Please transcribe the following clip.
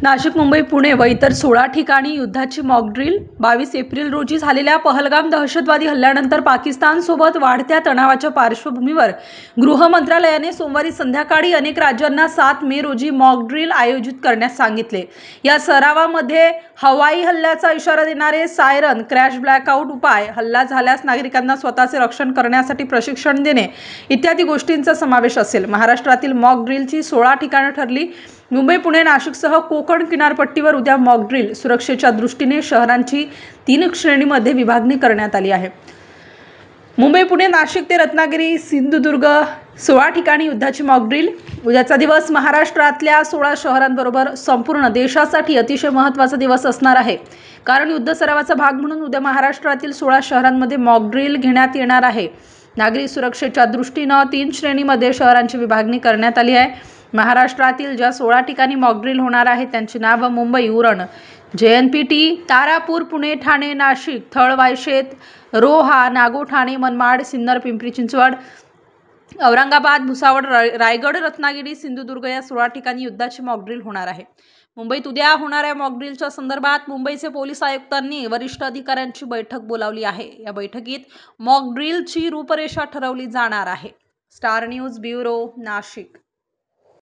नाशिक, मुंबई, पुणे व इतर 16 ठिकाणी युद्धाची मॉक ड्रिल. 22 एप्रिल रोजी झालेल्या पहलगाम दहशतवादी हल्ल्यानंतर पाकिस्तानसोबत वाढत्या तणावाच्या पार्श्वभूमीवर गृह मंत्रालयाने सोमवारी संध्याकाळी अनेक राज्यांना 7 मे रोजी मॉक ड्रिल आयोजित करण्यास सांगितले. या सरावामध्ये हवाई हल्ल्याचा इशारा देणारे सायरन, क्रॅश, ब्लॅकआउट उपाय, हल्ला झाल्यास नागरिकांना स्वतःचे रक्षण करण्यासाठी प्रशिक्षण देणे इत्यादी गोष्टींचा समावेश असेल. महाराष्ट्रातील मॉक ड्रिलची 16 ठिकाणे ठरली. मुंबई, पुणे, नाशिकसह कोकण किनारपट्टीवर उद्या मॉक ड्रिल. सुरक्षेच्या दृष्टीने शहरांची 3 श्रेणीमध्ये विभागणी करण्यात आली आहे. मुंबई, पुणे, नाशिक ते रत्नागिरी, सिंधुदुर्ग 16 ठिकाणी युद्धाची मॉक ड्रिल. उद्याचा दिवस महाराष्ट्रातल्या 16 शहरांबरोबर संपूर्ण देशासाठी अतिशय महत्त्वाचा दिवस असणार आहे. कारण युद्ध सरावाचा भाग म्हणून उद्या महाराष्ट्रातील 16 शहरांमध्ये मॉक ड्रिल घेण्यात येणार आहे. नागरी सुरक्षेच्या दृष्टीनं 3 श्रेणीमध्ये शहरांची विभागणी करण्यात आली आहे. महाराष्ट्रातील ज्या 16 ठिकाणी मॉक ड्रिल होणार आहे त्यांची नावं: मुंबई, उरण, JNPT, तारापूर, पुणे, ठाणे, नाशिक, थळ, वायशेत, रोहा, नागो-ठाणे, मनमाड, सिन्नर, पिंपरी चिंचवड, औरंगाबाद, भुसावळ, रायगड, रत्नागिरी, सिंधुदुर्ग या 16 ठिकाणी युद्धाची मॉक ड्रिल होणार आहे. मुंबईत उद्या होणाऱ्या मॉक ड्रिलच्या संदर्भात मुंबईचे पोलीस आयुक्तांनी वरिष्ठ अधिकाऱ्यांची बैठक बोलावली आहे. या बैठकीत मॉक ड्रिलची रूपरेषा ठरवली जाणार आहे. Star news bureau, Nashik.